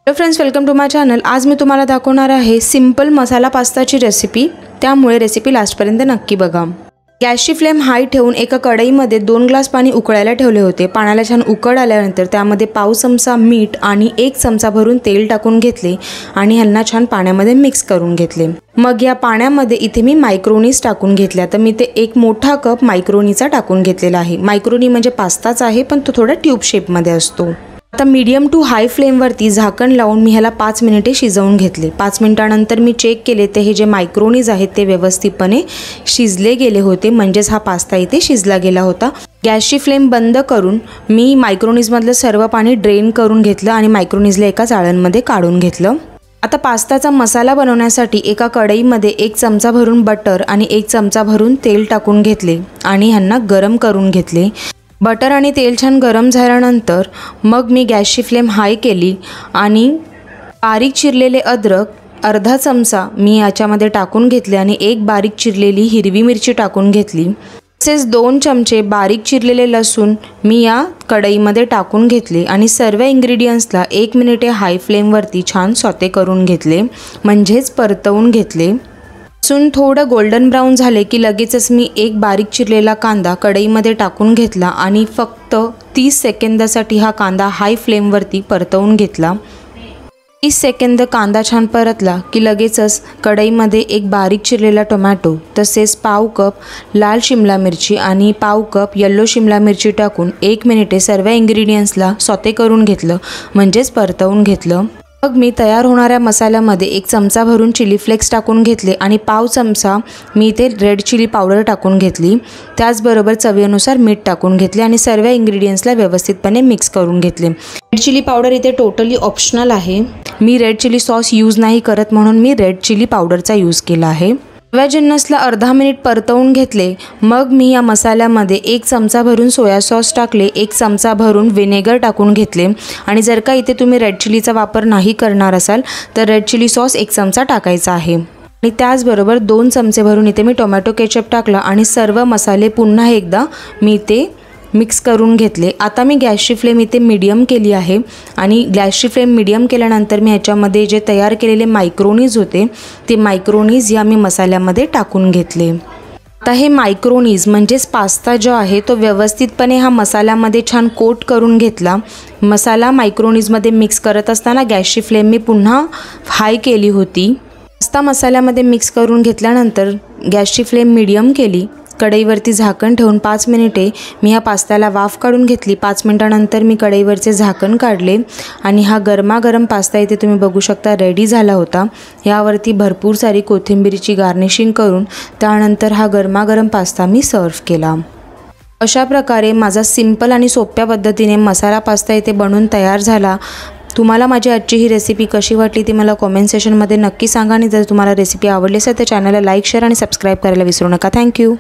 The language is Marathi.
Hello friends, welcome to my channel. आज मी तुम्हाला दाखवणार आहे सिंपल मसाला पास्ताची रेसिपी, त्यामुळे रेसिपी लास्टपर्यंत नक्की बघा। गॅसची फ्लेम हाई ठेवून एका कढईमध्ये 2 ग्लास पाणी उकळायला ठेवले होते। पाण्याला छान उकळ आल्यानंतर त्यामध्ये पाव चमचा मीठ आणि 1 चमचा भरून तेल टाकून घेतले आणि ह्यांना छान पाण्यामध्ये मिक्स करून घेतले। मग या पाण्यामध्ये इथे मी मायक्रोनीज टाकून घेतल्या। तर मी ते 1 मोठा कप मायक्रोनीचा टाकून घेतलेला आहे। मायक्रोनी म्हणजे पास्ताच आहे, पण तो थोडा ट्यूब शेपमध्ये असतो। आता मीडियम टू हाई फ्लेमवरती झाकण लावून मी ह्याला 5 मिनिटे शिजवून घेतले। 5 मिनिटानंतर मी चेक केले तर हे जे मायक्रोनीज आहेत ते व्यवस्थितपणे शिजले गेले होते, म्हणजेच हा पास्ता इथे शिजला गेला होता। गॅसची फ्लेम बंद करून मी मायक्रोनीजमधलं सर्व पाणी ड्रेन करून घेतलं आणि मायक्रोनीजला एका चाळणीमध्ये काढून घेतलं। आता पास्ताचा मसाला बनवण्यासाठी एका कढईमध्ये 1 चमचा भरून बटर आणि 1 चमचा भरून तेल टाकून घेतले आणि ह्यांना गरम करून घेतले। बटर आणि तेल छान गरम झाल्यानंतर मग मी गॅसची फ्लेम हाई केली आणि बारीक चिरलेले अद्रक अर्धा चमचा मी याच्यामध्ये टाकून घेतले आणि 1 बारीक चिरलेली हिरवी मिरची टाकून घेतली। तसेच 2 चमचे बारीक चिरलेले लसूण मी या कढईमध्ये टाकून घेतले आणि सर्व इन्ग्रेडियंट्सला 1 मिनिट हाई फ्लेमवरती छान सॉटे करून घेतले, म्हणजेच परतवून घेतले। लसूण थोडं गोल्डन ब्राउन झाले की लगेचच मी 1 बारीक चिरलेला कांदा कढईमध्ये टाकून घेतला आणि फक्त 30 सेकंदासाठी हा कांदा हाई फ्लेमवरती परतवून घेतला। 30 सेकंद कांदा छान परतला की लगेचच कढईमध्ये 1 बारीक चिरलेला टोमॅटो, तसेच पाव कप लाल शिमला मिरची आणि पाव कप येलो शिमला मिरची टाकून 1 मिनिट सर्व इन्ग्रेडियंट्सला सॉटे करून घेतलं, म्हणजेच परतवून घेतलं। मग मी तयार होणाऱ्या मसाल्यामध्ये 1 चमचा भरून चिली फ्लेक्स टाकून घेतले आणि पाव चमचा मी इथे रेड चिली पावडर टाकून घेतली। त्याचबरोबर चवीनुसार मीठ टाकून घेतले आणि सर्व इन्ग्रेडियंट्सला व्यवस्थितपणे मिक्स करून घेतले। रेड चिली पावडर इथे टोटली ऑप्शनल आहे। मी रेड चिली सॉस यूज नाही करत, म्हणून मी रेड चिली पावडरचा यूज केला आहे। सर्व जिन्नसला अर्धा मिनिट परतवून घेतले। मग मी या मसाल्यामध्ये 1 चमचा भरून सोया सॉस टाकले, 1 चमचा भरून व्हिनेगर टाकून घेतले आणि जर का इथे तुम्ही रेड चिलीचा वापर नाही करणार असाल तर रेड चिली सॉस 1 चमचा टाकायचा आहे। आणि त्याचबरोबर 2 चमचे भरून इथे मी टोमॅटो केचप टाकला आणि सर्व मसाले पुन्हा एकदा मी ते मिक्स करून घेतले। आता मी गॅसची फ्लेम इथे मीडियम केली आहे आणि गॅसची फ्लेम मीडियम केल्यानंतर मी ह्याच्यामध्ये जे तयार केलेले मायक्रोनीज होते ते मायक्रोनीज या मी मसाल्यामध्ये टाकून घेतले। आता हे मायक्रोनीज म्हणजेच पास्ता जो आहे तो व्यवस्थितपणे हा मसाल्यामध्ये छान कोट करून घेतला। मसाला मायक्रोनीजमध्ये मिक्स करत असताना गॅसची फ्लेम मी पुन्हा हाई केली होती। पास्ता मसाल्यामध्ये मिक्स करून घेतल्यानंतर गॅसची फ्लेम मीडियम केली। कढईवरती झाकण ठेवून 5 मिनिटे मी ह्या पास्त्याला वाफ काढून घेतली। 5 मिनिटानंतर मी कढईवरचे झाकण काढले आणि हा गरमागरम पास्ता इथे तुम्ही बघू शकता रेडी झाला होता। यावरती भरपूर सारी कोथिंबीरची गार्निशिंग करून त्यानंतर हा गरमागरम पास्ता मी सर्व केला। अशा प्रकारे माझा सिंपल आणि सोप्या पद्धतीने मसाला पास्ता इथे बनून तयार झाला। तुम्हाला माझी आजची ही रेसिपी कशी वाटली ती मला कमेंट सेक्शनमध्ये नक्की सांगा आणि जर तुम्हाला रेसिपी आवडली असेल तर चॅनलला लाईक, शेअर आणि सबस्क्राईब करायला विसरू नका। थँक्यू।